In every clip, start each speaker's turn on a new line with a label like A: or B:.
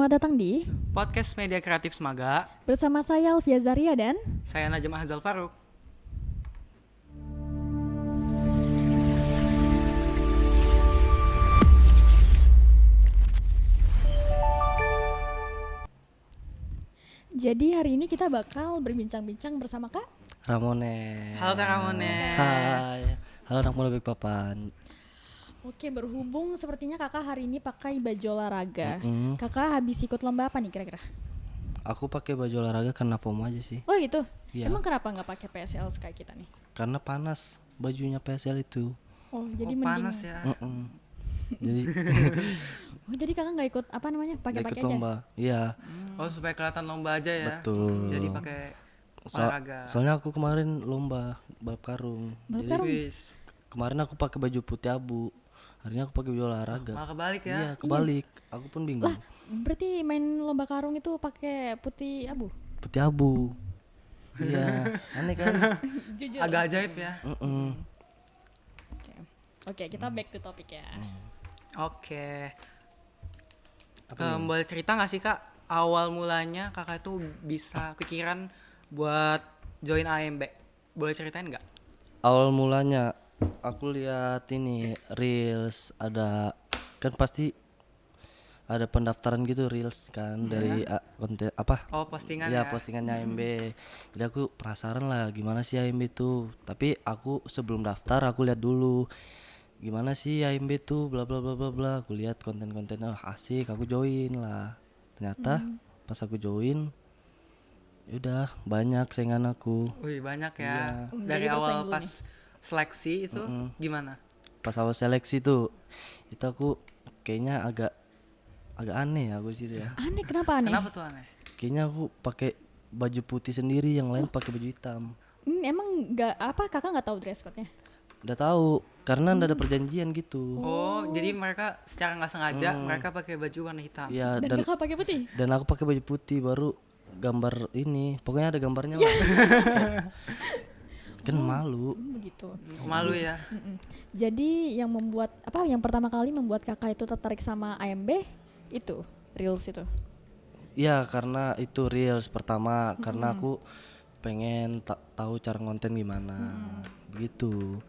A: Selamat datang di
B: Podcast Media Kreatif Semaga.
A: bersama saya Alfia Zaria dan
B: Saya Najam Ahzal Faruk.
A: jadi hari ini kita bakal berbincang-bincang bersama Kak.
C: Ramones.
B: Halo Kak Ramones.
C: Hai. Halo anak muda Balikpapan.
A: Oke, berhubung sepertinya Kakak hari ini pakai baju olahraga.
C: Mm-mm.
A: Kakak habis ikut lomba apa nih kira-kira?
C: Aku pakai baju olahraga karena FOMO aja sih.
A: Oh gitu.
C: Iya.
A: Emang kenapa nggak pakai PSL kayak kita nih?
C: Karena panas bajunya PSL itu.
A: Oh, jadi
B: Oh,
A: mending.
B: panas ya.
C: Jadi
A: Oh, jadi Kakak nggak ikut apa namanya?
C: ikut
A: Pakai-pakai aja.
C: lomba. Iya,
B: Oh, supaya kelihatan lomba aja ya.
C: betul.
B: Jadi pakai
C: So-
B: olahraga.
C: soalnya aku kemarin lomba balap karung.
A: Balap
C: Jadi
A: karung?
B: Wis.
C: kemarin aku pakai baju putih abu. Hari ini aku pakai baju olahraga.
B: Malah kebalik ya.
C: Iya, kebalik. Aku pun bingung.
A: Lah, berarti main lomba karung itu pakai putih abu?
C: Putih abu. Iya, aneh kan?
A: Jujur.
B: Agak ajaib ya.
A: Oke. Oke, kita back to topic ya.
B: Oke.
C: Apa nih?
B: Boleh cerita nggak sih Kak, awal mulanya Kakak itu bisa kepikiran buat join AMB? Boleh ceritain nggak?
C: Awal mulanya aku lihat ini reels, ada kan pasti ada pendaftaran gitu reels kan dari konten apa
B: Oh, postingan
C: ya
B: ya.
C: postingannya AMB. Jadi aku penasaran lah gimana sih AMB itu, tapi aku sebelum daftar aku lihat dulu gimana sih AMB tuh bla bla bla bla bla. Aku lihat konten-kontennya asik, aku join lah. Ternyata pas aku join udah banyak saingan aku.
B: Wih, banyak ya.
C: Iya.
B: Dari
A: Jadi bersaing
B: awal
A: dulu
B: pas seleksi itu gimana?
C: Pas awal seleksi tuh itu aku kayaknya agak aneh aku sih ya.
A: Aneh, kenapa aneh?
B: Kenapa tuh aneh?
C: Kayaknya aku pakai baju putih sendiri, yang lain pakai baju hitam.
A: Emang nggak apa kakak nggak tahu dress code-nya?
C: Udah tahu karena nggak ada perjanjian gitu.
B: Oh, jadi mereka secara nggak sengaja mereka pakai baju warna hitam.
C: Iya,
A: Dan kakak pakai putih?
C: dan aku pakai baju putih baru gambar ini. Pokoknya ada gambarnya lah. Kan malu.
A: Begitu.
B: Malu ya.
A: Jadi yang membuat apa? Yang pertama kali membuat kakak itu tertarik sama AMB itu reels itu.
C: Iya, karena itu reels pertama karena aku pengen tahu cara konten gimana. Begitu.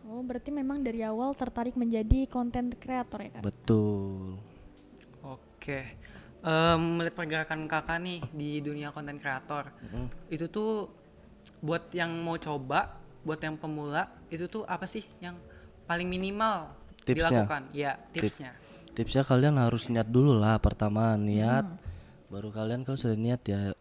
A: Oh, berarti memang dari awal tertarik menjadi content creator ya kak?
C: Betul.
B: Oke. Melihat pergerakan kakak nih di dunia konten kreator, itu tuh buat yang mau coba, buat yang pemula, itu tuh apa sih yang paling minimal
C: Tipsnya?
B: dilakukan? Ya, tipsnya.
C: Tipsnya kalian harus niat dulu lah, pertama niat, baru kalian kalau sudah niat ya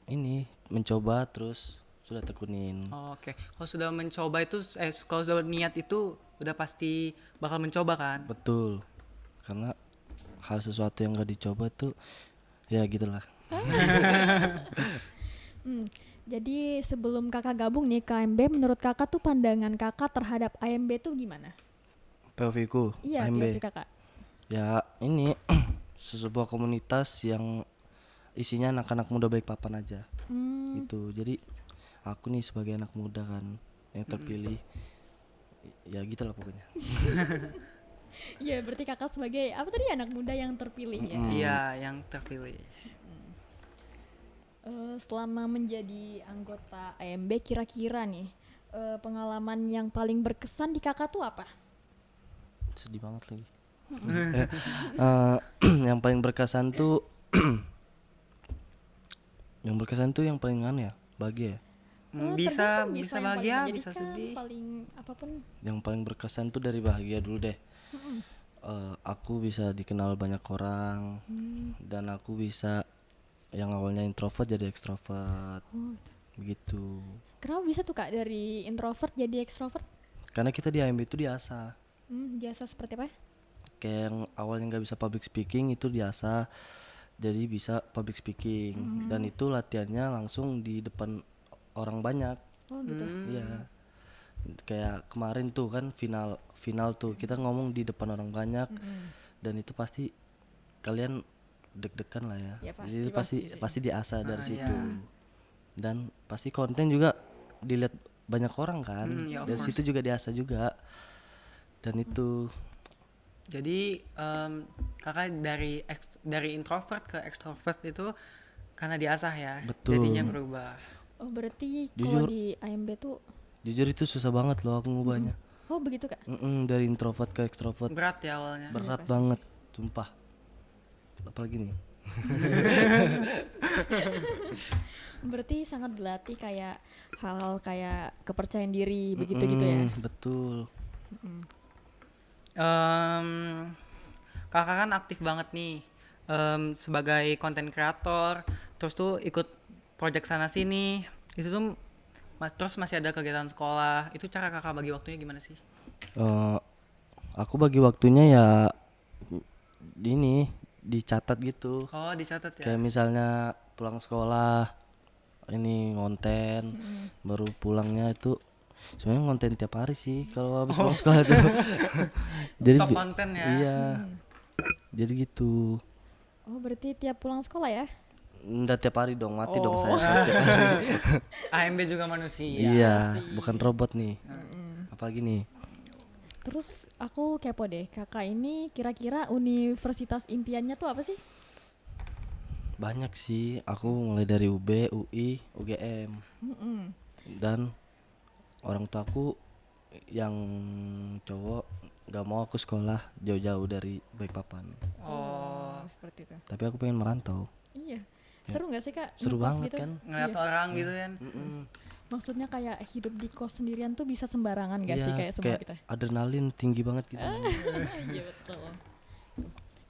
C: ini mencoba terus sudah tekunin.
B: Oke. Kalau sudah mencoba itu, kalau sudah niat itu udah pasti bakal mencoba kan?
C: Betul, karena hal sesuatu yang gak dicoba tuh ya gitulah.
A: Jadi sebelum kakak gabung nih ke AMB, menurut kakak tuh pandangan kakak terhadap AMB tuh gimana?
C: POV ku
A: Iya,
C: AMB
A: POV kakak.
C: ya ini sebuah komunitas yang isinya anak-anak muda Balikpapan aja gitu. Jadi aku nih sebagai anak muda kan yang terpilih, ya gitulah pokoknya.
A: Iya, berarti kakak sebagai apa tadi anak muda yang terpilih ya.
B: Iya, yang terpilih.
A: Selama menjadi anggota AMB kira-kira nih pengalaman yang paling berkesan di kakak tuh apa?
C: Sedih banget lagi. Yang paling berkesan tuh yang paling aneh ya, bahagia ya.
B: Bisa
A: Tergantung,
B: bisa
A: yang paling
B: bahagia, bisa
A: menjadikan,
B: sedih.
A: paling apapun.
C: Yang paling berkesan tuh dari bahagia dulu deh. Aku bisa dikenal banyak orang, dan aku bisa yang awalnya introvert jadi ekstrovert. Begitu.
A: Kenapa bisa tuh kak dari introvert jadi ekstrovert?
C: Karena kita di AMB itu diasah.
A: Jasa seperti apa?
C: Kayak yang awalnya nggak bisa public speaking itu diasah jadi bisa public speaking, dan itu latihannya langsung di depan orang banyak.
A: Oh gitu.
C: Iya, kayak kemarin tuh kan final tuh kita ngomong di depan orang banyak, dan itu pasti kalian deg-degan lah ya.
A: Ya,
C: Jadi itu
A: pasti
C: pasti diasah dari situ.
B: iya.
C: Dan pasti konten juga dilihat banyak orang kan,
B: Ya, of
C: dari
B: course.
C: situ juga diasah juga. Dan itu
B: Jadi kakak dari introvert ke extrovert itu karena diasah ya,
C: Betul.
B: jadinya berubah.
A: Oh, berarti
C: Jujur.
A: kalau di AMB tuh
C: Jujur itu susah banget loh aku ngubahnya.
A: oh begitu Kak.
C: Dari introvert ke extrovert
B: Berat ya awalnya.
C: berat
A: pasti
C: banget, sumpah. Apalagi nih.
A: Berarti sangat dilatih kayak hal-hal kayak kepercayaan diri begitu gitu ya.
C: Betul.
B: Em, kakak kan aktif banget nih sebagai konten kreator, terus tuh ikut project sana sini. Itu tuh terus masih ada kegiatan sekolah. Itu cara kakak bagi waktunya gimana sih?
C: Eh, aku bagi waktunya ya ini dicatat gitu.
B: Oh, dicatat ya.
C: Kayak misalnya pulang sekolah ini ngonten, baru pulangnya itu sebenarnya ngonten tiap hari sih kalau habis pulang sekolah itu. Jadi
B: Stok konten ya.
C: Iya. Jadi gitu.
A: Oh, berarti tiap pulang sekolah ya?
C: Nggak tiap hari dong, mati dong
A: Oh.
C: saya kalau tiap hari.
B: AMB juga manusia.
C: Iya, bukan robot nih. Apalagi nih?
A: Terus aku kepo deh, kakak ini kira-kira universitas impiannya tuh apa sih?
C: Banyak sih. Aku mulai dari UB, UI, UGM. Dan orang tuaku yang cowok gak mau aku sekolah jauh-jauh dari Balikpapan.
B: Oh,
A: Seperti itu.
C: Tapi aku pengen merantau.
A: Iya. Seru nggak sih Kak?
C: Seru
A: ngekos
C: banget
A: gitu?
C: kan?
B: ngeliat
A: Iya.
B: orang gitu kan.
A: Maksudnya kayak hidup di kos sendirian tuh bisa sembarangan gak sih
C: Iya,
A: kayak semua
C: kayak
A: kita?
C: adrenalin tinggi banget gitu.
A: Iya betul.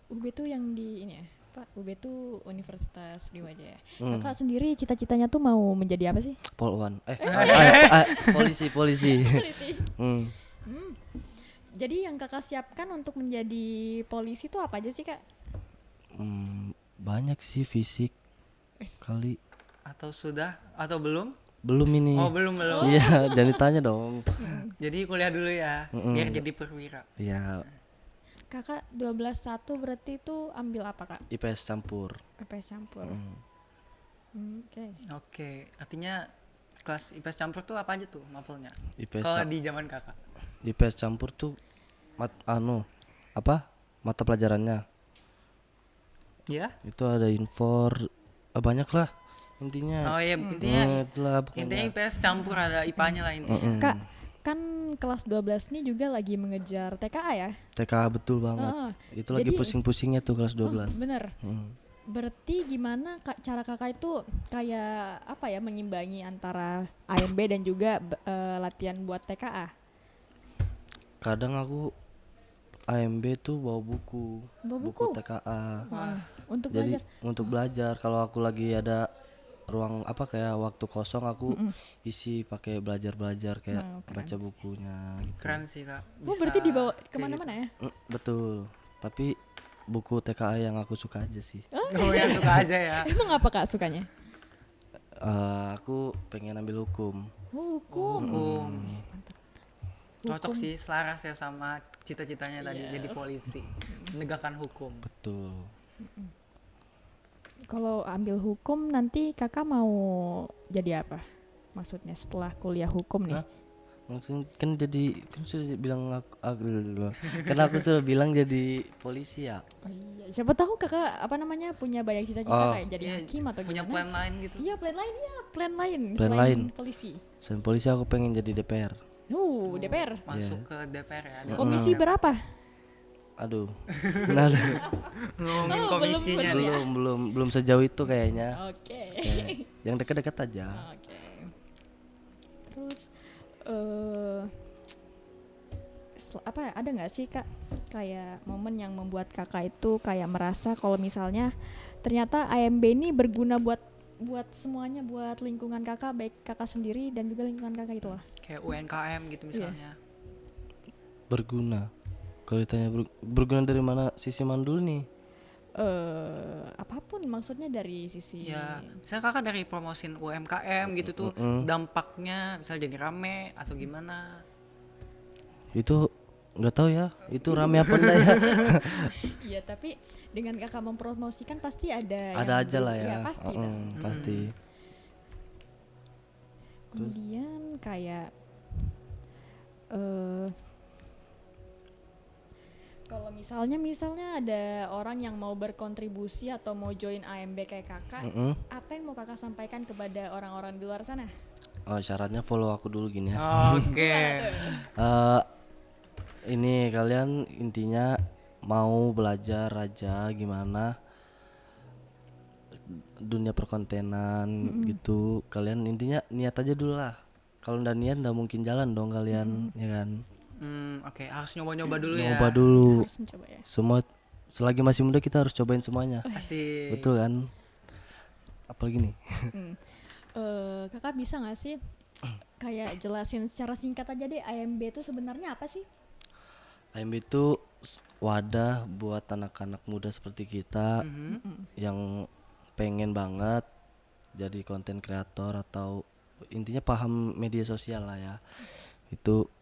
A: UB tuh yang di ini ya, Pak. UB tuh Universitas Brawijaya. Kakak sendiri cita-citanya tuh mau menjadi apa sih?
C: Polwan. Polisi.
A: Polisi.
C: Hmm.
A: Jadi yang kakak siapkan untuk menjadi polisi tuh apa aja sih Kak?
C: Banyak sih fisik kali.
B: Atau sudah atau belum?
C: Belum ini.
B: Oh, belum.
C: Iya, jangan ditanya dong.
B: Jadi kuliah dulu ya, biar jadi perwira.
C: Iya,
A: Kakak 12-1 berarti itu ambil apa Kak?
C: IPS campur.
A: IPS campur. Oke.
B: Oke, artinya kelas IPS campur tuh apa aja tuh mapelnya?
C: IPS
B: Kalau di zaman kakak.
C: IPS campur tuh mata pelajarannya
B: Ya?
C: itu ada infor, banyak lah intinya.
B: Oh iya, intinya
C: Itulah pokoknya.
B: intinya IPS campur ada IPA-nya lah intinya.
A: Kak, kan kelas 12 nih juga lagi mengejar TKA ya?
C: TK betul banget.
A: Ah,
C: Itu lagi
A: jadi-
C: pusing-pusingnya tuh kelas 12.
A: Bener. Berarti gimana cara kakak itu kayak apa ya mengimbangi antara AMB dan juga latihan buat TKA?
C: Kadang aku AMB tuh bawa buku,
A: Bawa buku?
C: TKA.
A: Untuk
C: Jadi
A: belajar?
C: untuk belajar kalau aku lagi ada ruang kayak waktu kosong aku isi pakai belajar kayak baca bukunya gitu.
B: Keren sih kak.
A: Oh berarti
B: Bisa
A: dibawa
B: kayak
A: kemana-mana ya?
C: Betul. Tapi buku TKA yang aku suka aja sih.
B: gitu. Oh yang suka aja ya.
A: Emang apa kak sukanya?
C: Aku pengen ambil hukum.
A: Hukum.
B: Hukum. Cocok sih, selaras ya sama cita-citanya tadi jadi polisi, menegakkan hukum.
C: Betul.
A: Kalau ambil hukum nanti kakak mau jadi apa? Maksudnya setelah kuliah hukum nih?
C: Hah? Maksudnya kan sudah bilang kan aku sudah bilang jadi polisi ya.
A: Oh iya, siapa tahu kakak apa namanya punya banyak cita-cita kayak jadi
B: Iya,
A: hakim atau
B: punya
A: gimana?
B: plan lain gitu.
A: Iya plan lain ya, plan lain
C: Plan
A: selain
C: lain.
A: polisi.
C: Selain polisi aku pengen jadi DPR.
A: DPR.
B: Masuk ke DPR ya. ada
A: Komisi berapa?
C: Aduh. Nah,
B: ngomongin
A: Oh, belum
B: komisinya
A: pernah.
B: nih.
C: belum sejauh itu kayaknya.
A: Oke.
C: Yang dekat-dekat aja.
A: Oke. Terus apa ya, ada nggak sih kak kayak momen yang membuat kakak itu kayak merasa kalau misalnya ternyata AMB ini berguna buat semuanya, buat lingkungan kakak, baik kakak sendiri dan juga lingkungan kakak itu lah.
B: Kayak UNKM gitu misalnya.
C: Berguna. Kalau ditanya berguna dari mana sisi mandul nih?
A: Apapun maksudnya dari sisi
B: Ya, misalnya kakak dari promosin UMKM gitu tuh dampaknya misalnya jadi rame atau gimana?
C: Itu nggak tahu ya. Itu rame apa enggak ya?
A: Iya, tapi dengan kakak mempromosikan pasti ada
C: Ada aja lah ya.
A: Iya, pasti dah.
C: Pasti.
A: Kemudian kayak Kalau misalnya ada orang yang mau berkontribusi atau mau join AMB kayak kakak, apa yang mau kakak sampaikan kepada orang-orang di luar sana?
C: Oh, syaratnya follow aku dulu gini ya.
B: Oke.
C: Eh, ini kalian intinya mau belajar aja gimana dunia perkontenan gitu. Kalian intinya niat aja dulu lah. Kalau nggak niat nggak mungkin jalan dong kalian, ya kan?
B: Oke, harus nyoba-nyoba dulu ya.
C: Nyoba dulu.
A: Harus mencoba ya.
C: Semua selagi masih muda kita harus cobain semuanya.
B: Asik.
C: Betul kan? Apalagi nih?
A: Kakak bisa nggak sih kayak jelasin secara singkat aja deh AMB itu sebenarnya apa sih?
C: AMB itu wadah buat anak-anak muda seperti kita yang pengen banget jadi konten kreator atau intinya paham media sosial lah ya. Itu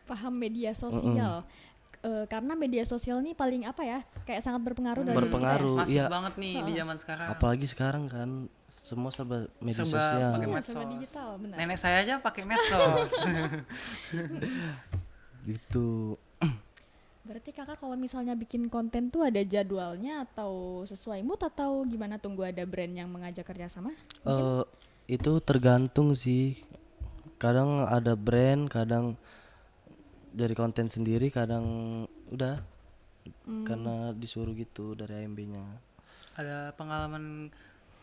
A: Paham media sosial. Karena media sosial ini paling apa ya? Kayak sangat berpengaruh dalam hidup kita ya?
C: berpengaruh,
B: Masif
C: iya.
B: banget nih di zaman sekarang.
C: Apalagi sekarang kan semua serba media
B: Serba
C: sosial.
B: pakai
A: Iya,
B: medsos.
A: serba digital, benar.
B: Nenek saya aja pakai medsos.
C: Gitu.
A: Berarti kakak kalau misalnya bikin konten tuh ada jadwalnya atau sesuai mood atau gimana, tunggu ada brand yang mengajak kerjasama?
C: Itu tergantung sih. Kadang ada brand, kadang dari konten sendiri, kadang udah karena disuruh gitu dari AMB-nya.
B: Ada pengalaman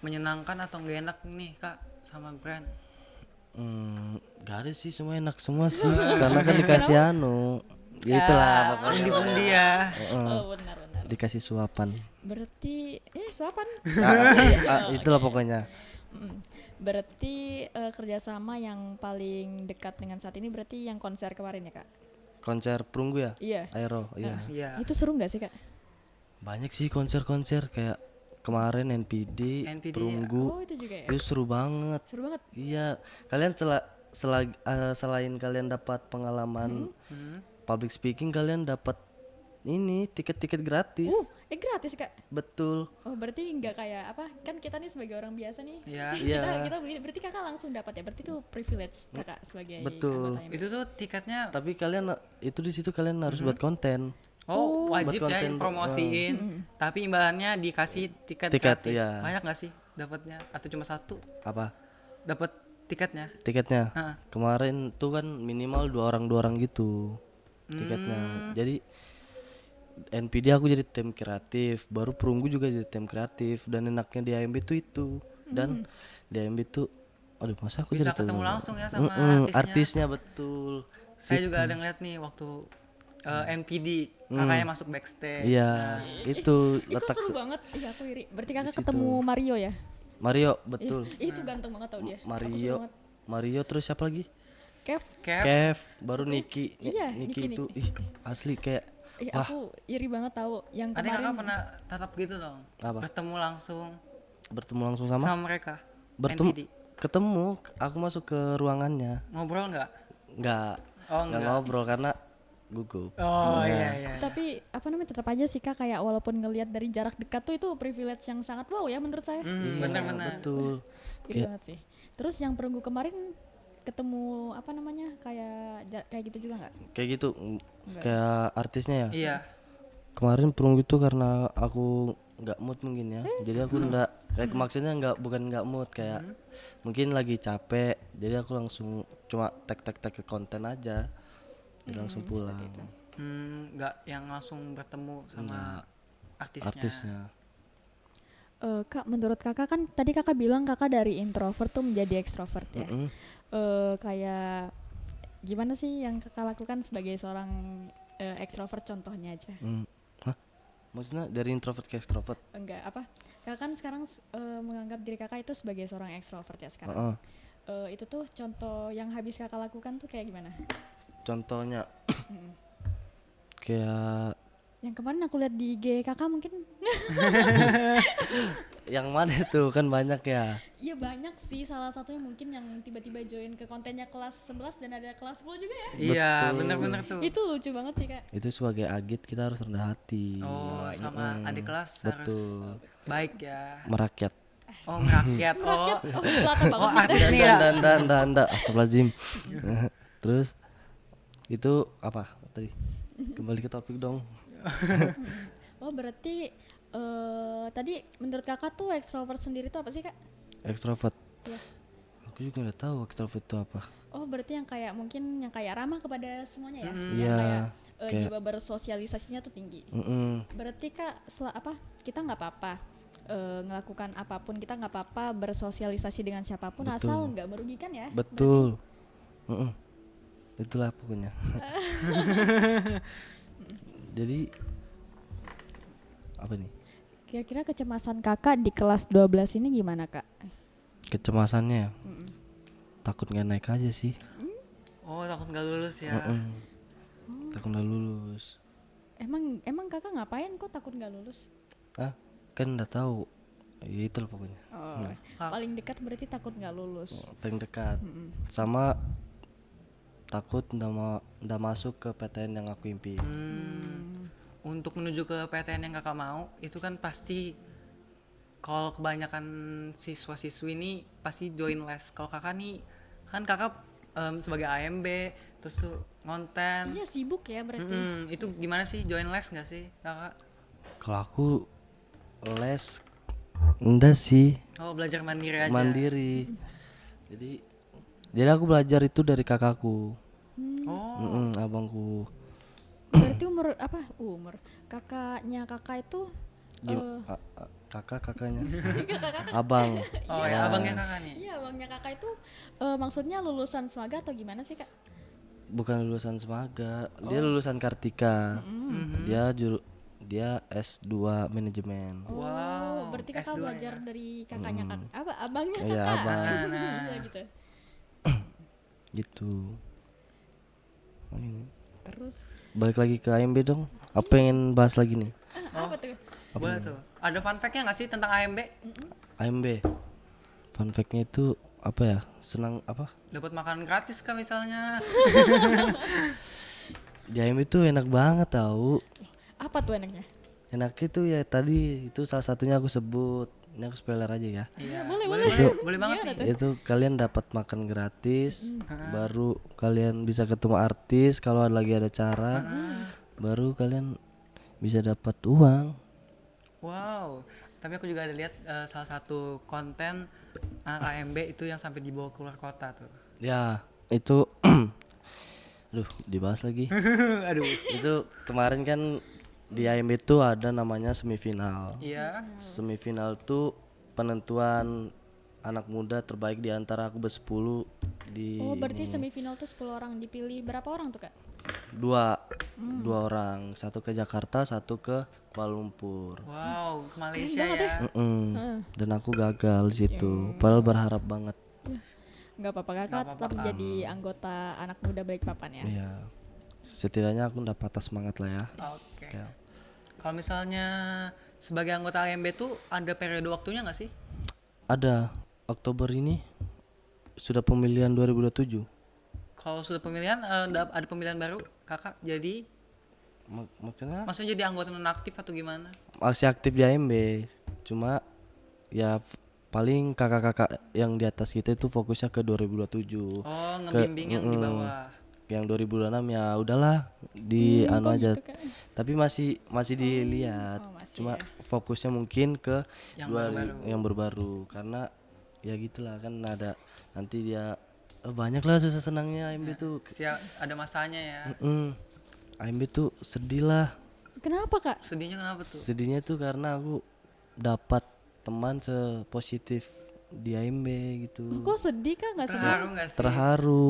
B: menyenangkan atau nggak enak nih kak sama brand?
C: Gak ada sih, semua enak semua sih. Karena kan dikasih anu. Ya itulah pokoknya.
B: Pundi-pundi ya.
A: Oh benar-benar.
C: Dikasih suapan.
A: Berarti suapan.
C: Itulah pokoknya.
A: Berarti kerjasama yang paling dekat dengan saat ini berarti yang konser kemarin ya kak?
C: Konser Perunggu ya?
A: Iya.
C: Aero, iya.
B: Iya.
A: Itu seru nggak sih kak?
C: Banyak sih konser-konser kayak kemarin NPD,
B: NPD,
C: Perunggu.
A: Oh itu juga ya?
C: Itu seru banget.
A: Seru banget.
C: Iya, kalian selain kalian dapat pengalaman public speaking, kalian dapat ini tiket-tiket gratis.
A: Gratis kak?
C: Betul.
A: Oh berarti nggak kayak apa, kan kita nih sebagai orang biasa nih,
B: Iya.
C: Iya.
A: kita beli, berarti kakak langsung dapat ya, berarti itu privilege kakak sebagai
C: Betul.
A: anggota yang
B: Itu tuh tiketnya.
C: Tapi kalian itu di situ kalian harus buat konten.
B: Oh, wajib
C: Buat
B: ya
C: konten,
B: promosiin. Tapi imbalannya dikasih tiket
C: Tiket,
B: gratis.
C: iya.
B: Banyak nggak sih dapatnya? Atau cuma satu?
C: Apa?
B: Dapat tiketnya?
C: Tiketnya.
B: Hah.
C: Kemarin tuh kan minimal dua orang gitu tiketnya. Jadi NPD aku jadi tim kreatif, baru Perunggu juga jadi tim kreatif, dan enaknya di AMB itu. Dan di AMB tuh aduh, masa aku
B: Bisa
C: jadi
B: ketemu
C: tahu?
B: langsung ya sama
C: artisnya betul.
B: Saya juga ada ngeliat nih waktu NPD kakaknya masuk backstage.
C: Iya, itu
A: itu
C: letak
A: seru banget. Iya aku iri, berarti kakak
C: situ.
A: ketemu Mario ya?
C: Mario, betul.
A: Itu ganteng banget tau dia. Aku suka
C: Mario,
A: banget.
C: Mario terus siapa lagi?
A: Kev,
B: Kev.
C: Kev, baru Niki.
A: Iya,
C: Niki
A: Niki,
C: itu ih, asli kayak
A: aku iri banget tahu yang
B: Ada kakak
A: kemarin.
B: pernah tatap gitu dong?
C: Apa?
B: Bertemu langsung
C: bertemu langsung sama
B: mereka.
C: bertemu
B: NPD.
C: ketemu, aku masuk ke ruangannya.
B: Ngobrol nggak?
C: Nggak
B: Enggak.
C: ngobrol karena gugup.
B: Oh iya.
A: Tapi apa namanya, tetap aja sih kak, kayak walaupun ngelihat dari jarak dekat tuh itu privilege yang sangat wow ya menurut saya.
B: Bener-bener.
C: Betul.
A: Iri banget sih. Terus yang Perunggu kemarin ketemu apa namanya, kayak gitu juga nggak?
C: Kayak gitu, kayak artisnya ya.
B: Iya.
C: Kemarin Perunggu itu karena aku nggak mood mungkin ya. Jadi aku nggak kayak maksudnya bukan nggak mood, kayak mungkin lagi capek. Jadi aku langsung cuma tag ke konten aja. Jadi langsung pulang.
B: Nggak yang langsung bertemu sama artisnya.
C: Artisnya.
A: Kak, menurut kakak kan tadi kakak bilang kakak dari introvert tuh menjadi extrovert ya. Kayak gimana sih yang kakak lakukan sebagai seorang extrovert, contohnya aja?
C: Hah? Maksudnya dari introvert ke extrovert?
A: Enggak, apa? Kakak kan sekarang menganggap diri kakak itu sebagai seorang extrovert ya sekarang. Itu tuh contoh yang habis kakak lakukan tuh kayak gimana?
C: Contohnya kayak
A: Yang kemarin aku lihat di IG kakak mungkin.
C: yang mana tuh, kan banyak ya.
A: Iya banyak sih, salah satunya mungkin yang tiba-tiba join ke kontennya kelas 11 dan ada kelas 10 juga ya.
B: Iya,
C: Betul.
B: bener-bener tuh.
A: Itu lucu banget sih kak.
C: Itu sebagai agit kita harus rendah hati.
B: Oh, sama adik kelas harus
C: Betul.
B: baik ya.
C: Merakyat.
B: Oh, merakyat. Oh,
A: Selatan banget.
B: artis nih ya.
C: Dan astagfirullahaladzim. Terus Itu apa tadi? Kembali ke topik dong.
A: Oh berarti tadi menurut kakak tuh ekstrovert sendiri tuh apa sih kak?
C: Ekstrovert.
A: Iya.
C: Aku juga nggak tahu ekstrovert itu apa.
A: Oh berarti yang kayak mungkin yang kayak ramah kepada semuanya ya?
B: Mm-mm.
A: Yang
C: Iya,
A: kayak
C: kayak-
A: jiwa bersosialisasinya tuh tinggi. Berarti kak kita nggak apa-apa ngelakukan apapun, kita nggak apa-apa bersosialisasi dengan siapapun
C: Betul.
A: asal nggak merugikan ya.
C: Betul. Itulah pokoknya. Jadi apa nih?
A: Kira-kira kecemasan kakak di kelas 12 ini gimana kak?
C: Kecemasannya takut nggak naik aja sih.
B: Oh, takut nggak lulus ya.
C: Takut nggak lulus.
A: Emang kakak ngapain kok takut nggak lulus?
C: Kan udah tahu. Ya itulah pokoknya.
A: Oh, paling dekat berarti takut nggak lulus.
C: Paling dekat. Sama takut nggak masuk ke PTN yang aku impiin.
B: Untuk menuju ke PTN yang kakak mau, itu kan pasti kalau kebanyakan siswa-siswi ini pasti join les. Kalau kakak nih, kan kakak sebagai AMB, terus tuh ngonten.
A: Iya sibuk ya berarti.
B: Itu gimana sih, join les nggak sih kakak?
C: Kalau aku les enggak sih,
B: Oh, belajar mandiri aja.
C: mandiri. Jadi aku belajar itu dari kakakku.
B: Oh,
C: Abangku.
A: Berarti umur kakaknya kakak itu
C: Kakaknya. Abang.
B: oh ya, abangnya kakak nih.
A: iya abangnya kakak itu maksudnya lulusan Semaga atau gimana sih kak?
C: Bukan lulusan Semaga, dia lulusan Kartika. Dia S2 manajemen.
B: Wow,
A: Berarti kakak
B: S2
A: belajar
B: ya.
A: dari kakaknya abangnya
C: Iya,
A: kakak.
C: abang.
A: Iya gitu.
C: Gitu.
A: Terus
C: Balik lagi ke AMB dong. Apa pengen bahas lagi nih?
A: apa tuh?
B: Boleh tuh. Ada fun fact-nya nggak sih tentang AMB?
C: AMB. Fun fact-nya itu apa ya? Senang apa?
B: Dapat makanan gratis kan misalnya.
C: Di AMB itu enak banget tahu.
A: Apa tuh enaknya?
C: Enaknya tuh ya tadi itu salah satunya aku sebut. Ini aku spoiler aja ya.
B: Iya,
A: boleh.
B: boleh banget
A: Gimana
B: nih.
A: tuh?
C: Itu kalian dapat makan gratis, baru kalian bisa ketemu artis kalau lagi ada acara, baru kalian bisa dapat uang.
B: Wow. Tapi aku juga ada lihat salah satu konten anak AMB itu yang sampai dibawa keluar kota tuh.
C: Ya, itu aduh, dibahas lagi.
B: Aduh.
C: Itu kemarin kan di AMB itu ada namanya semifinal.
B: Iya.
C: Semifinal tuh penentuan anak muda terbaik di antara aku bersepuluh di
A: Oh berarti semifinal tuh 10 orang dipilih berapa orang tuh kak?
C: dua orang, satu ke Jakarta, satu ke Kuala Lumpur.
B: Wow, Malaysia ya.
C: Dan aku gagal di situ. Padahal berharap banget.
A: Nggak apa-apa kakak tetap jadi anggota anak muda Balikpapan ya.
C: Iya. Setidaknya aku dapat patah semangat lah ya.
B: Oke.
C: Kayak,
B: Kalau misalnya sebagai anggota AMB tuh ada periode waktunya nggak sih?
C: ada Oktober ini sudah pemilihan 2027.
B: Kalau sudah pemilihan ada pemilihan baru, kakak jadi maksudnya jadi anggota nonaktif atau gimana?
C: Masih aktif di AMB. Cuma ya paling kakak-kakak yang di atas kita itu fokusnya ke 2027.
B: Oh, ngebimbing yang di bawah.
C: Yang 2026 ya udahlah di anu aja.
A: gitu, Kak?
C: Tapi masih dilihat.
A: masih
C: Cuma fokusnya mungkin ke
B: Yang
C: yang baru
B: Nah.
C: karena ya gitulah kan ada nanti dia banyak lah susah senangnya AMB tuh.
B: Siap, ada masanya ya.
C: AMB tuh sedih lah.
A: Kenapa kak?
B: Sedihnya kenapa tuh?
C: Sedihnya tuh karena aku dapat teman sepositif di AMB gitu.
A: Kok sedih kak? Nggak sedih?
B: Terharu nggak sih?
C: Terharu.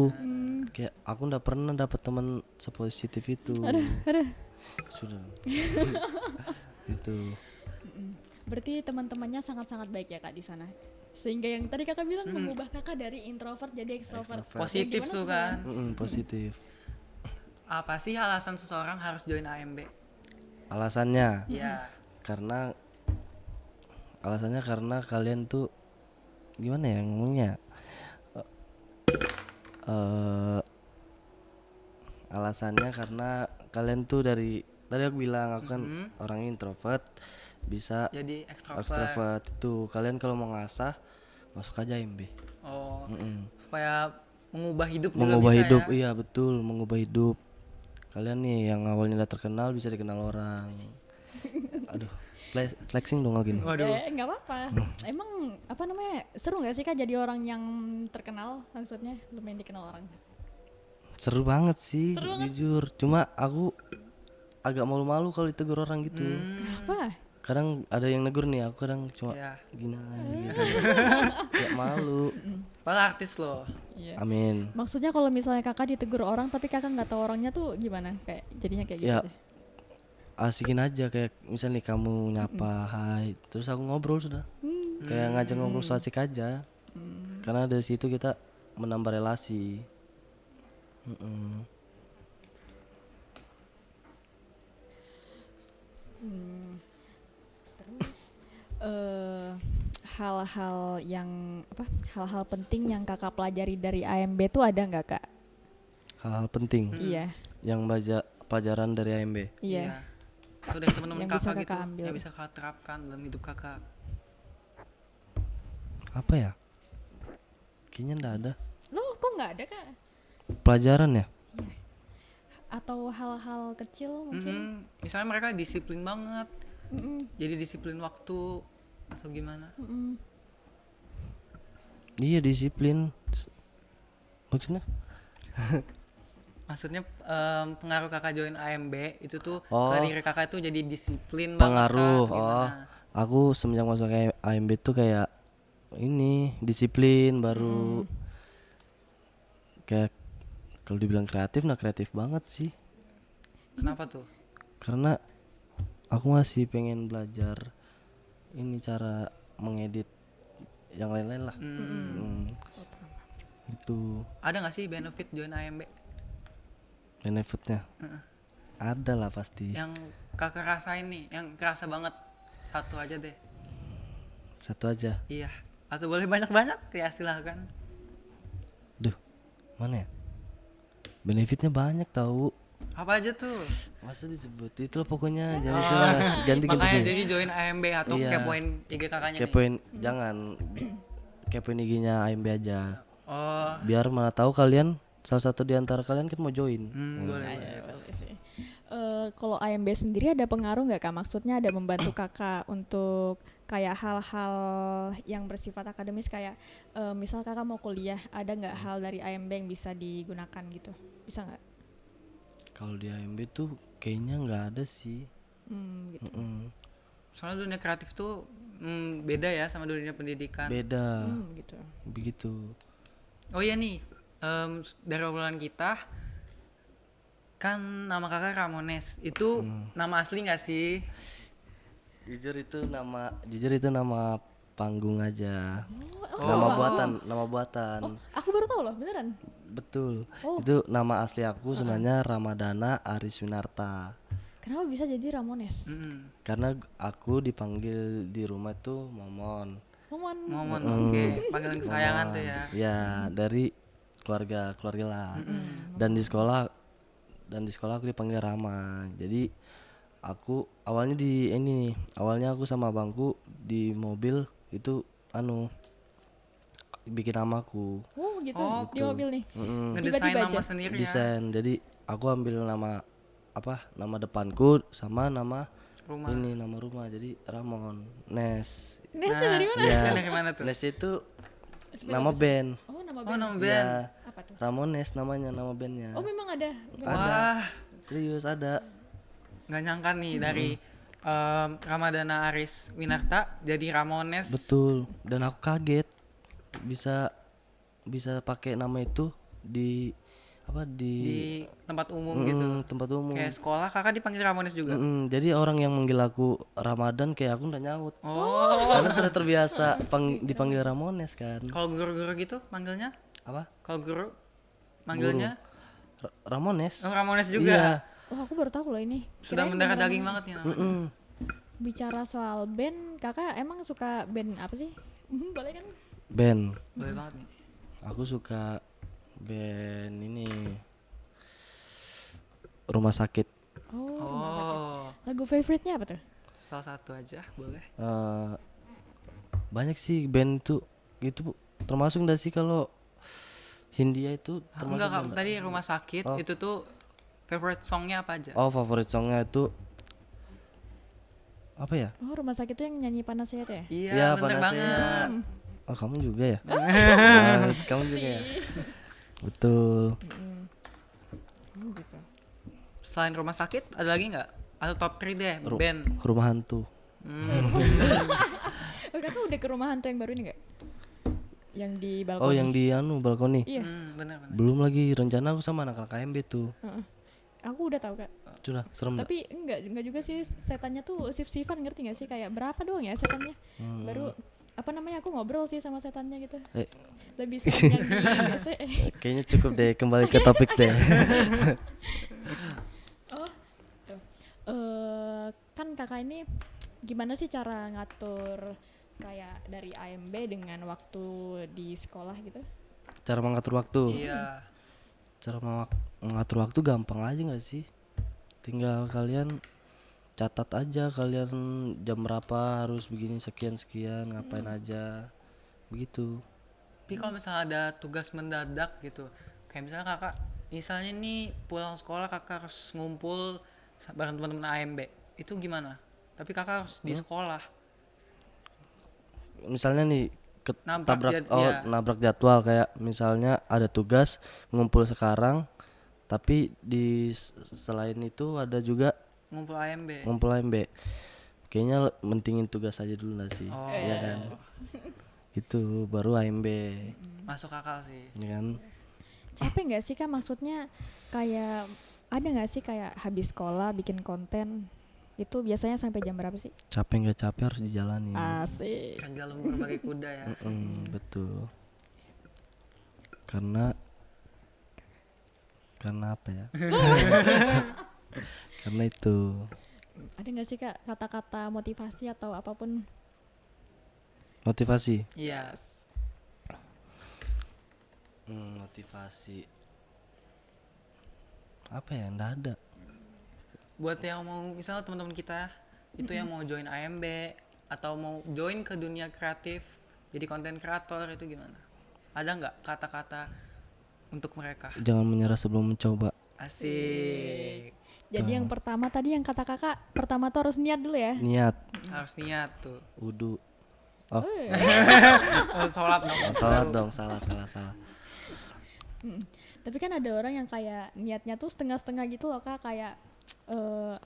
C: Kayak aku nggak pernah dapat teman sepositif itu.
A: Aduh.
C: Sudah. Itu.
A: Berarti teman-temannya sangat-sangat baik ya kak di sana. Sehingga yang tadi kakak bilang mengubah kakak dari introvert jadi ekstrovert.
B: Positif
A: Gimana
B: tuh
A: sih,
B: kan.
C: Positif.
B: Apa sih alasan seseorang harus join AMB?
C: Alasannya
B: Iya.
C: alasannya karena kalian tuh gimana ya ngomongnya? Alasannya karena kalian tuh dari tadi aku bilang aku kan orang introvert bisa
B: Jadi
C: ekstrovert itu kalian kalau mau ngasah masuk aja MB.
B: Oh, supaya mengubah hidup juga
C: Mengubah
B: bisa
C: hidup,
B: ya.
C: iya betul, mengubah hidup. kalian nih yang awalnya udah terkenal bisa dikenal orang. Aduh, flexing dong gini.
B: Waduh.
A: Nggak apa-apa. Emang apa namanya, seru nggak sih Kak jadi orang yang terkenal, maksudnya lumayan dikenal orang?
C: Seru banget sih,
A: Seru banget.
C: jujur. Cuma aku agak malu-malu kalau ditegur orang gitu.
A: Kenapa?
C: Kadang ada yang negur nih, aku kadang cuma
B: Ya.
C: gini gitu. Gak malu.
B: Padahal artis loh.
A: Iya.
C: Amin.
A: Maksudnya kalau misalnya kakak ditegur orang tapi kakak nggak tahu orangnya tuh gimana? Kayak jadinya kayak gitu
C: Ya.
A: deh.
C: Asikin aja kayak misalnya nih kamu nyapa hai, terus aku ngobrol sudah. Kayak ngajak ngobrol so asik aja. Karena dari situ kita menambah relasi. Mm-mm.
A: Terus hal-hal yang apa? Hal-hal penting yang kakak pelajari dari AMB tuh ada nggak kak?
C: Hal-hal penting
A: Iya,
C: yang baca pelajaran dari AMB.
A: iya.
B: Itu dari teman-teman
A: Yang bisa
B: kakak gitu
A: kakak ambil.
B: yang bisa kakak terapkan dalam hidup kakak.
C: Apa ya? Kayaknya ndak ada
A: Loh, kok nggak ada kak?
C: pelajaran ya.
A: Atau hal-hal kecil mungkin?
B: Misalnya mereka disiplin banget,
A: Mm-mm,
B: jadi disiplin waktu atau gimana?
A: mm-mm.
C: Iya disiplin. Maksudnya?
B: Maksudnya pengaruh kakak join AMB itu tuh
C: Oh.
B: ke diri kakak itu jadi disiplin
C: Pengaruh.
B: banget kah, atau
C: Oh,
B: gimana?
C: aku semenjak masuk ke AMB tuh kayak ini disiplin baru. Kayak kalau dibilang kreatif, nah kreatif banget sih.
B: Kenapa tuh?
C: Karena aku masih pengen belajar ini cara mengedit yang lain-lain lah. Itu
B: Ada nggak sih benefit join AMB
C: benefitnya. Ada lah pasti.
B: yang kakak rasain nih, yang kerasa banget? Satu aja deh.
C: Satu aja.
B: Iya. Atau boleh banyak-banyak? Ya silahkan.
C: Duh, mana ya? Benefitnya banyak tahu.
B: Apa aja tuh?
C: Masa disebut itu lah pokoknya jangan salah ganti
B: Makanya
C: ganti.
B: jadi join AMB atau
C: Iya.
B: kepoin IG kakaknya nih.
C: Kepoin jangan kepoin IG-nya AMB aja.
B: Oh,
C: Biar mana tahu kalian salah satu di antara kalian kan mau join.
B: boleh.
A: Iya, boleh sih. Kalau AMB sendiri ada pengaruh nggak kak? Maksudnya ada membantu kakak untuk kayak hal-hal yang bersifat akademis kayak misal kakak mau kuliah, ada nggak hal dari AMB yang bisa digunakan gitu? Bisa nggak?
C: Kalau di AMB tuh kayaknya nggak ada sih.
A: Gitu.
C: Mm-mm.
B: Soalnya dunia kreatif tuh beda ya sama dunia pendidikan.
C: Beda.
A: Gitu.
C: Begitu.
B: Oh iya nih, dari obrolan kita kan nama kakak Ramones itu nama asli nggak sih?
C: Jujur itu nama panggung aja.
A: Oh,
C: Nama buatan.
A: aku baru tahu loh, beneran.
C: Betul.
A: Oh.
C: Itu nama asli aku sebenarnya Ramadana Aris Winarta.
A: Kenapa bisa jadi Ramones?
C: Karena aku dipanggil di rumah tuh Momon.
A: Momon.
B: Oke, panggilan kesayangan tuh ya.
C: Ya, dari keluarga lah. Dan di sekolah aku dipanggil Rama. Jadi aku awalnya aku sama abangku di mobil itu bikin namaku.
A: Oh gitu,
B: Oh,
A: di mobil nih.
B: Ngedesain
A: Tiba-tiba
B: nama
A: aja.
B: sendiri ya.
C: Desain. Jadi aku ambil nama depanku sama nama
B: Rumah.
C: ini nama rumah. Jadi Ramon Nes.
A: Nesnya dari mana?
C: Ya.
B: Dari mana tuh?
C: Nes itu nama band.
A: Oh nama
B: Oh,
A: band.
B: nama band.
C: Ya,
A: Apa tuh?
C: Ramones namanya nama bandnya.
A: Oh memang ada.
B: Wah,
C: Serius ada.
B: nggak nyangka nih dari Ramadana Aris Winarta jadi Ramones.
C: Betul. Dan aku kaget bisa pakai nama itu di
B: Di tempat umum gitu.
C: tempat umum.
B: Kayak sekolah kakak dipanggil Ramones juga.
C: Jadi orang yang manggil aku Ramadan kayak aku udah nyaut.
B: Oh,
C: Karena sudah terbiasa dipanggil Ramones kan.
B: kalau guru-guru gitu manggilnya?
C: Apa?
B: Kalau guru manggilnya
C: Ramones.
B: oh, Ramones juga.
C: Iya.
A: Oh aku baru tahu loh ini.
B: Sudah
A: Kirain
B: mendarah
A: beneran.
B: daging banget nih namanya.
A: Bicara soal band, kakak emang suka band apa sih? Boleh kan?
C: Band.
B: Boleh banget nih.
C: Aku suka band ini Rumah Sakit.
A: Oh, Rumah Sakit.
B: Oh,
A: Lagu favoritnya apa tuh?
B: salah satu aja boleh.
C: Banyak sih band itu termasuk nggak sih kalau Hindia itu termasuk
B: Enggak, Kak,
C: band?
B: tadi rumah sakit itu tuh Favorite songnya apa aja?
C: Oh, favorit songnya itu apa ya?
A: Oh, rumah sakit itu yang nyanyi Panas Sehat ya?
B: Iya,
C: Ya,
B: bener
C: pada
B: banget.
C: Oh, kamu juga ya? Nah, kamu juga ya? Betul.
A: Oh, gitu.
B: Selain rumah sakit ada lagi nggak? Atau top 3 deh, band.
C: Rumah hantu.
A: Oh, kakak udah ke rumah hantu yang baru ini nggak? Yang di balkon?
C: Oh, yang di balkoni.
A: Iya.
B: Bener-bener.
C: Belum lagi, rencana aku sama anak-anak KMB tuh.
A: Heeh. Aku udah tahu kak.
C: Sudah, serem nggak?
A: Tapi enggak juga sih, setannya tuh sif-sifan, ngerti nggak sih? Kayak berapa doang ya setannya? Baru apa namanya, aku ngobrol sih sama setannya gitu. Lebih serem yang di WC.
C: Kayaknya cukup deh, kembali ke topik deh.
A: Oh, tuh. Kan kakak ini gimana sih cara ngatur kayak dari AMB dengan waktu di sekolah gitu?
C: Cara mengatur waktu.
B: Iya.
C: Cara mengatur waktu gampang aja nggak sih? Tinggal kalian catat aja kalian jam berapa harus begini sekian ngapain aja begitu.
B: Tapi kalau misalnya ada tugas mendadak gitu, kayak misalnya kakak, misalnya nih pulang sekolah kakak harus ngumpul bareng teman-teman AMB, itu gimana? Tapi kakak harus di sekolah.
C: Misalnya nih
B: Iya.
C: nabrak jadwal, kayak misalnya ada tugas ngumpul sekarang, tapi selain itu ada juga
B: Ngumpul AMB.
C: ngumpul AMB. Kayaknya mentingin tugas aja dulu nggak sih?
B: Oh.
C: Iya kan? Itu baru AMB,
B: Masuk akal sih.
C: ya kan?
A: Capek nggak sih kak, maksudnya kayak ada nggak sih kayak habis sekolah bikin konten itu biasanya sampai jam berapa sih?
C: Capek nggak capek harus dijalani.
A: Asik.
B: Kerja lembur berbagai kuda ya.
C: Betul. Karena apa ya? Karena itu.
A: Ada nggak sih kak kata-kata motivasi atau apapun?
C: Motivasi.
B: Iya.
C: Motivasi. Apa ya? Nggak ada.
B: Buat yang mau misalnya teman-teman kita itu yang mau join AMB atau mau join ke dunia kreatif jadi konten kreator, itu gimana? Ada nggak kata-kata untuk mereka?
C: Jangan menyerah sebelum mencoba.
B: Asik.
A: Jadi yang pertama tadi yang kata kakak, pertama tuh harus niat dulu ya.
C: Niat.
B: Harus niat tuh.
C: Wudu. Oh,
B: Sholat dong.
C: salah dong, salah.
A: Tapi kan ada orang yang kayak niatnya tuh setengah-setengah gitu loh kak, kayak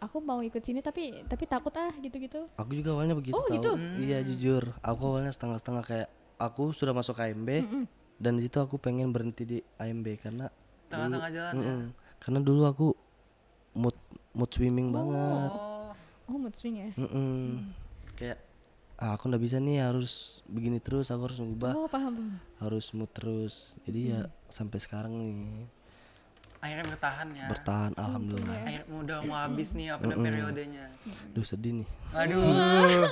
A: aku mau ikut sini tapi takut gitu-gitu.
C: Aku juga awalnya begitu.
A: Oh,
C: tahu.
A: gitu?
C: Iya jujur. Aku awalnya setengah-setengah, kayak aku sudah masuk AMB dan di situ aku pengen berhenti di AMB karena
B: Tengah-tengah jalan ya.
C: karena dulu aku mood swimming banget.
B: Oh,
A: mood swing ya.
C: Kayak aku nggak bisa nih, harus begini terus, aku harus mengubah,
A: Oh paham.
C: harus mood terus. Jadi ya sampai sekarang nih
B: akhirnya bertahan ya.
C: bertahan, alhamdulillah.
B: Akhirnya udah mau habis nih apa periodenya.
C: Duh, sedih nih.
B: Aduh.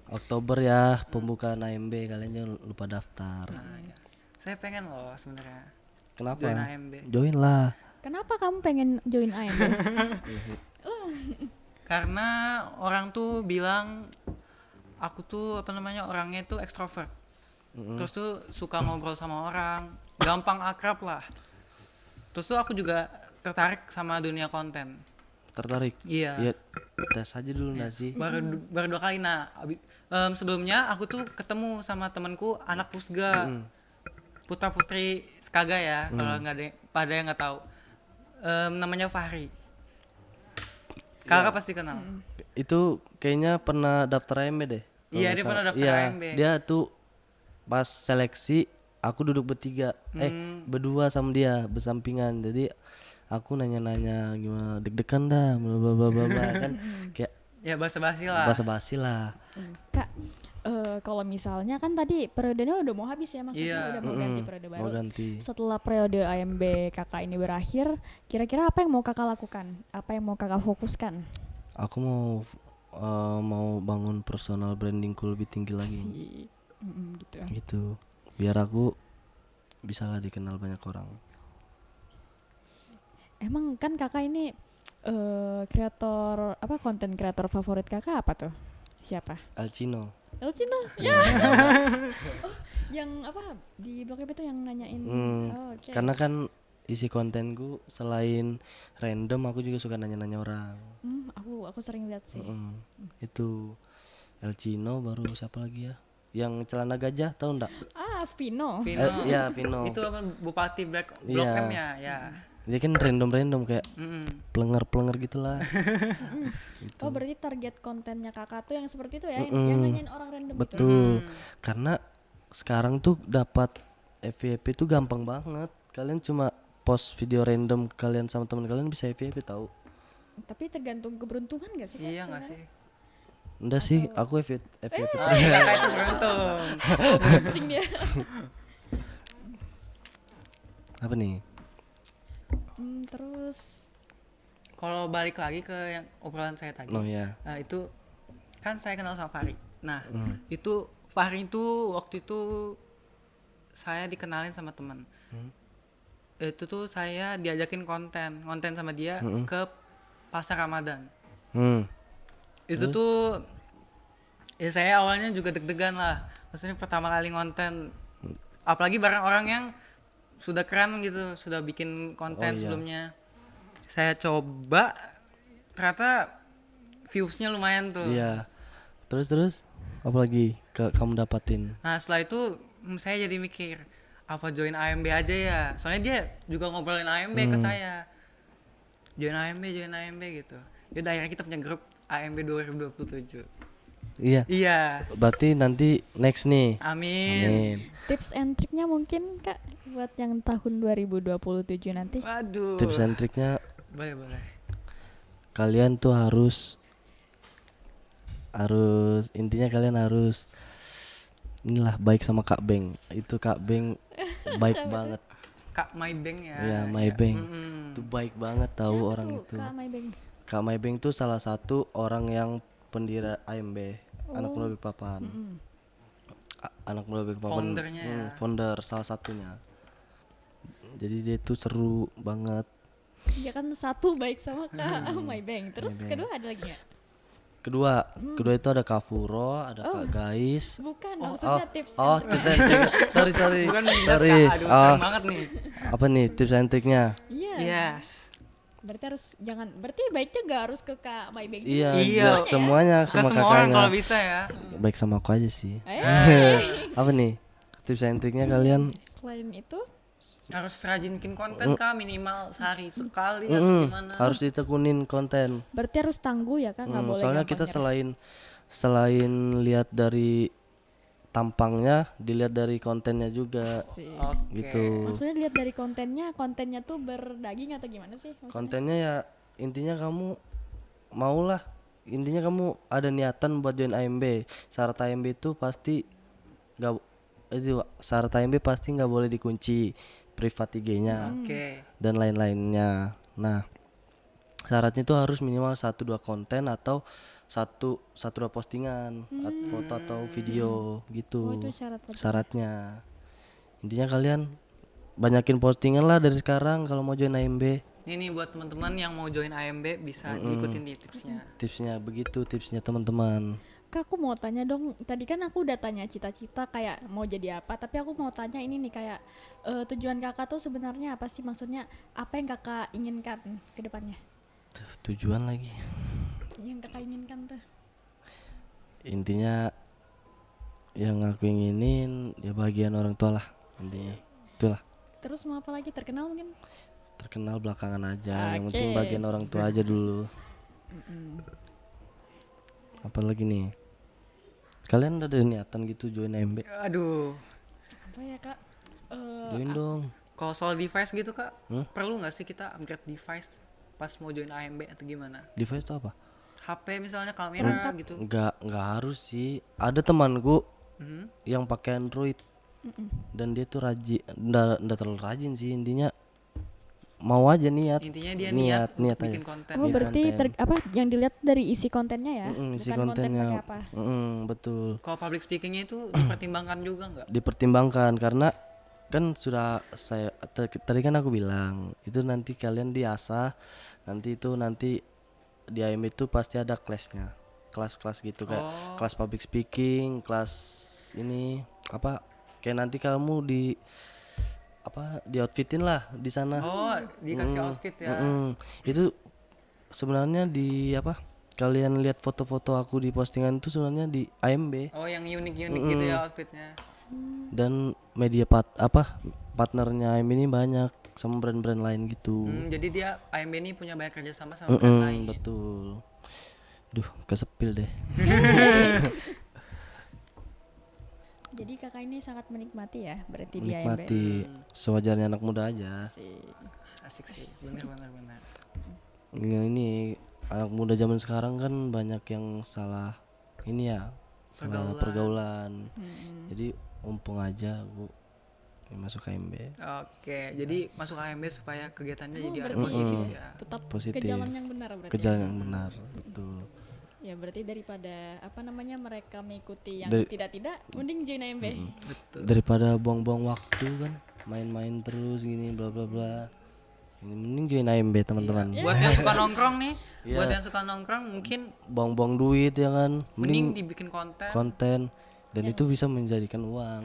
C: Oktober ya pembukaan AMB, kalian jangan lupa daftar.
B: Nah, ya. Saya pengen loh sebenarnya
C: Kenapa?
B: join AMB.
C: Join lah.
A: Kenapa kamu pengen join AMB?
B: Karena orang tuh bilang aku tuh orangnya tuh ekstrovert. Terus tuh suka ngobrol sama orang, gampang akrab lah. Terus tuh aku juga tertarik sama dunia konten.
C: Tertarik?
B: Iya.
C: Ya, tes aja dulu nggak sih?
B: Baru 2 kali. Nah, sebelumnya aku tuh ketemu sama temanku anak Pusga. Putra Putri Skaga ya, kalau nggak ada pada yang nggak tahu. Namanya Fahri. Kakak pasti kenal.
C: Itu kayaknya pernah daftar AMB deh. kalau
B: Iya,
C: nggak
B: dia
C: salah.
B: pernah daftar
C: Iya,
B: AMB.
C: Dia tuh pas seleksi aku duduk bertiga, berdua sama dia bersampingan. Jadi aku nanya-nanya gimana, deg-degan dah, bla bla bla bla bla kan, kayak
B: Ya basa-basi lah.
C: basa-basi lah.
A: Kak, kalau misalnya kan tadi periodenya udah mau habis ya, maksudnya
B: Iya.
A: udah mau ganti periode baru.
C: Mau ganti.
A: Setelah periode AMB kakak ini berakhir, kira-kira apa yang mau kakak lakukan? Apa yang mau kakak fokuskan?
C: Aku mau bangun personal brandingku lebih tinggi lagi.
A: Gitu.
C: Gitu. Biar aku bisa lah dikenal banyak orang.
A: Emang kan kakak ini kreator konten kreator favorit kakak apa tuh? Siapa?
C: Alcino.
A: Elcino. Ya. Oh, yang apa di Blok M itu yang nanyain. Oh, oke.
C: Karena kan isi kontenku selain random aku juga suka nanya-nanya orang.
A: Aku sering lihat sih.
C: Itu El Chino, baru siapa lagi ya? Yang celana gajah, tahu ndak?
A: Vino.
B: Vino.
C: Iya, Vino.
B: Itu apa Bupati Blok
C: Iya.
B: M ya? Ya.
C: Dia kan random kayak
B: Mm-mm.
C: plenger gitulah.
A: Oh, berarti target kontennya kakak tuh yang seperti itu ya,
C: Mm-mm.
A: yang nanyain orang random itu.
C: Betul. Karena sekarang tuh dapat FYP tuh gampang banget. Kalian cuma post video random kalian sama teman kalian bisa FYP tahu.
A: Tapi tergantung keberuntungan gak sih Kak?
B: Iya nggak sih?
C: Enggak sih, aku FYP
B: Ah, kakak itu beruntung.
A: Pusing dia.
C: apa nih?
A: Terus
B: Kalau balik lagi ke yang obrolan saya tadi,
C: Oh ya.
B: nah itu kan saya kenal sama Fahri. Nah itu Fahri itu waktu itu saya dikenalin sama teman. Itu tuh saya diajakin konten sama dia ke pasar Ramadan. Itu tuh ya saya awalnya juga deg-degan lah, maksudnya pertama kali konten, apalagi bareng orang yang sudah keren gitu, sudah bikin konten sebelumnya. Saya coba, ternyata viewsnya lumayan tuh.
C: Iya. Terus apalagi kamu dapatin?
B: Nah setelah itu saya jadi mikir, apa join AMB aja ya, soalnya dia juga ngobrolin AMB ke saya, join AMB gitu. Yaudah akhirnya kita punya grup AMB 2027.
C: Iya.
B: Iya.
C: Berarti nanti next nih.
B: Amin.
A: tips and triknya mungkin Kak buat yang tahun 2027 nanti.
B: Waduh.
C: Tips and triknya
B: Boleh.
C: kalian tuh harus intinya kalian harus inilah baik sama Kak Beng. Itu Kak Beng baik banget.
B: Kak Maybeng ya.
C: Iya, Maybeng.
B: Mm-mm.
C: Itu baik banget tahu
A: Siapa
C: orang
A: tuh,
C: itu.
A: Kak Maybeng?
C: Kak Maybeng tuh salah satu orang yang pendiri AMB, anak muda Balikpapan. Anak muda Balikpapan.
B: Foundernya ya.
C: Founder salah satunya. Jadi dia tuh seru banget.
A: Dia kan satu baik sama Kak Maybeng. Terus
C: Maybeng.
A: kedua ada lagi nggak?
C: Kedua itu ada Kak Furo, ada Kak Gais.
A: Bukan, maksudnya tips and trick.
C: Tips and trick. sorry.
B: Bukan minat,
C: Sorry.
B: Kak. Aduh, serem banget nih.
C: Apa nih tips and triknya?
A: Iya.
B: Yes.
A: Berarti baiknya nggak harus ke Kak Maybeng.
C: Iya,
B: Iya.
C: semuanya
B: Ke
C: sama
B: semua orang
C: kakaknya.
B: kalau bisa ya.
C: Baik sama aku aja sih. Apa nih tips and triknya kalian?
A: Selain itu,
B: Harus rajin bikin konten Kak, minimal sehari sekali atau gimana.
C: Harus ditekunin konten.
A: berarti harus tangguh ya Kak, nggak boleh
C: Soalnya
A: gampang
C: kita
A: nyerah.
C: selain lihat dari tampangnya, dilihat dari kontennya juga
A: Sih.
B: Oke.
C: gitu.
A: Maksudnya lihat dari kontennya tuh berdaging atau gimana sih? Maksudnya?
C: Kontennya ya intinya kamu maulah, intinya kamu ada niatan buat join AMB. Syarat AMB itu pasti syarat AMB pasti nggak boleh dikunci privat IG-nya
B: Oke.
C: dan lain-lainnya. Nah, syaratnya itu harus minimal 1-2 konten atau satu dua postingan, foto atau video gitu.
A: Oh, itu syaratnya.
C: Syaratnya. Intinya kalian banyakin postingan lah dari sekarang kalau mau join AMB.
B: Ini nih buat teman-teman yang mau join AMB bisa diikutin di tipsnya.
C: Tipsnya begitu, tipsnya teman-teman.
A: Kak, aku mau tanya dong. Tadi kan aku udah tanya cita-cita kayak mau jadi apa, tapi aku mau tanya ini nih kayak tujuan kakak tuh sebenarnya apa sih? Maksudnya apa yang kakak inginkan ke depannya?
C: Tujuan lagi.
A: Yang kakak inginkan tuh?
C: Intinya yang aku inginin ya bagian orang tua lah intinya. Itulah.
A: Terus mau apa lagi? Terkenal mungkin?
C: Terkenal belakangan aja. Yang
A: Oke.
C: penting bagian orang tua aja dulu. Apa lagi nih? Kalian udah ada niatan gitu join AMB?
B: Aduh.
A: Apa ya Kak?
C: Join dong.
B: Kalau soal device gitu Kak, perlu nggak sih kita upgrade device pas mau join AMB atau gimana?
C: Device itu apa?
B: HP misalnya, kamera gitu.
C: Enggak harus sih. Ada temanku
B: Mhm.
C: yang pakai Android dan dia tuh rajin, enggak terlalu rajin sih, intinya mau aja niat.
B: Intinya dia niat untuk bikin
C: aja.
B: konten.
A: Oh,
C: Iya,
A: berarti
C: konten.
A: apa yang dilihat dari isi kontennya ya?
C: Isi
A: Bukan konten
C: kontennya.
A: pakai apa?
C: Betul.
B: Kalau public speakingnya itu dipertimbangkan juga nggak?
C: Dipertimbangkan karena kan sudah tadi kan aku bilang itu nanti kalian diasah, nanti di AMB itu pasti ada kelasnya, kelas-kelas gitu kayak kelas public speaking, kelas ini apa kayak nanti kamu apa di outfitin lah di sana.
B: Oh, dikasih outfit ya.
C: Itu sebenarnya di apa? Kalian lihat foto-foto aku di postingan itu sebenarnya di AMB
B: Oh, yang unik-unik gitu ya outfitnya.
C: dan media partnernya AMB ini banyak sama brand-brand lain gitu.
B: Jadi dia AMB ini punya banyak kerjasama sama brand lain.
C: Betul. Duh, kesepil deh.
A: Jadi kakak ini sangat menikmati ya berarti di AMB.
C: Menikmati sewajarnya anak muda aja.
B: Asik sih, bener.
C: Ini anak muda zaman sekarang kan banyak yang salah ini ya, salah pergaulan. Jadi mumpung aja aku masuk AMB.
B: Oke, jadi masuk AMB supaya kegiatannya jadi
A: berarti
B: positif ya.
A: Tetap
C: Positif.
A: ke jalan yang benar berarti.
C: Ke jalan yang benar, betul.
A: Ya berarti daripada apa namanya mereka mengikuti yang
C: Dari-
A: tidak mending join AMB.
B: Betul.
C: Daripada buang-buang waktu kan, main-main terus gini bla bla bla. Ini mending join AMB teman-teman.
B: Buat yang suka nongkrong nih,
C: Iya.
B: buat yang suka nongkrong mungkin
C: Buang-buang duit ya kan,
B: mending
C: mending
B: dibikin konten.
C: konten dan itu bisa menjadikan uang.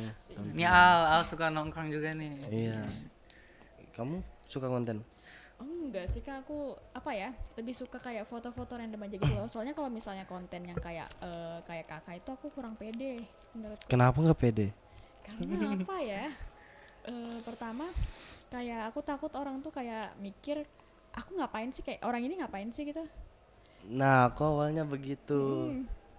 B: Ini Al suka nongkrong juga nih.
C: Iya. Kamu suka konten?
A: Oh enggak sih kak, aku apa ya lebih suka kayak foto-foto random aja gitu loh. Soalnya kalau misalnya konten yang kayak kayak kakak itu aku kurang pede menurutku.
C: Kenapa nggak pede?
A: Karena apa ya? Pertama kayak aku takut orang tuh kayak mikir aku ngapain sih, kayak orang ini ngapain sih gitu.
C: Nah, aku awalnya begitu.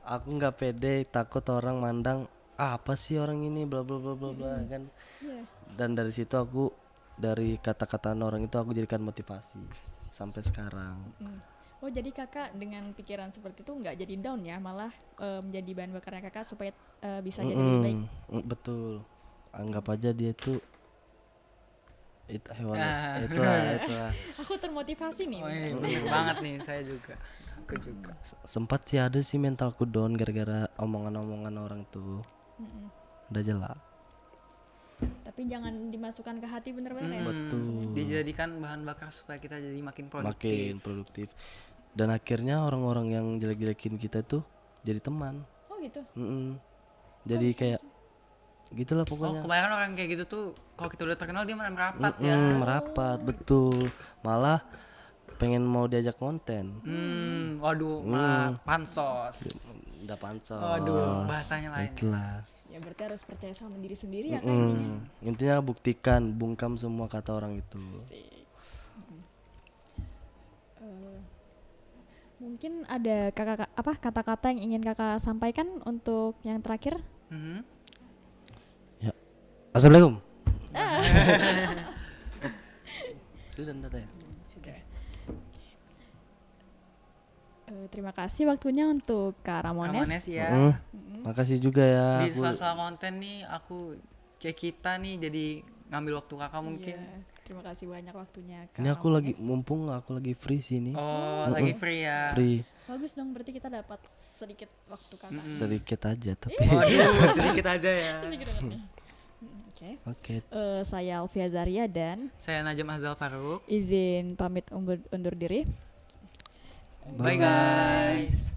C: Aku nggak pede, takut orang mandang apa sih orang ini bla bla bla bla bla kan.
A: Iya.
C: Dan dari situ aku dari kata-kata orang itu aku jadikan motivasi sampai sekarang.
A: Oh jadi kakak dengan pikiran seperti itu nggak jadi down ya, malah menjadi bahan bakarnya kakak supaya bisa jadi lebih baik.
C: Betul. Anggap aja dia itu hewan.
B: Ah.
C: Itulah.
A: Aku termotivasi nih.
B: Oh, iya, bener banget nih, saya juga. Aku juga.
C: Sempat sih ada sih mentalku down gara-gara omongan-omongan orang tuh. Udah jelas.
A: Tapi jangan dimasukkan ke hati bener-bener ya.
C: Betul.
B: Dijadikan bahan bakar supaya kita jadi makin produktif.
C: Makin produktif. Dan akhirnya orang-orang yang jelek-jelekin kita tuh jadi teman.
A: Oh gitu.
C: Jadi kayak gitulah
B: Oh,
C: pokoknya.
B: kebanyakan orang kayak gitu tuh kalau kita udah terkenal dia malah merapat ya.
C: Merapat, betul. Malah pengen mau diajak konten.
B: Waduh, malah pansos.
C: Udah pansos.
B: Waduh, bahasanya lain.
C: Itulah.
A: Ya berarti harus percaya sama diri sendiri ya kan intinya.
C: Intinya buktikan, bungkam semua kata orang itu.
A: Mungkin ada kakak apa kata-kata yang ingin kakak sampaikan untuk yang terakhir?
C: Ya. Assalamualaikum. Sudah ntar ya.
A: Sudah. Terima kasih waktunya untuk Kak Ramones.
B: Ramones ya.
C: Makasih juga ya.
B: Di sela-sela konten nih aku kayak kita nih jadi ngambil waktu kakak mungkin.
A: Iya, terima kasih banyak waktunya Kak
C: Ini aku
A: Ramones.
C: lagi mumpung aku lagi free sini.
B: Oh, lagi free ya.
C: Free
A: Bagus dong, berarti kita dapat sedikit waktu kakak.
C: sedikit aja tapi.
B: Waduh, sedikit aja ya.
A: Sedikit banget nih. Oke.
C: Oke.
A: Saya Alfia Zaria dan
B: Saya Najam Azal Faruk.
A: izin pamit undur diri.
B: Bye guys.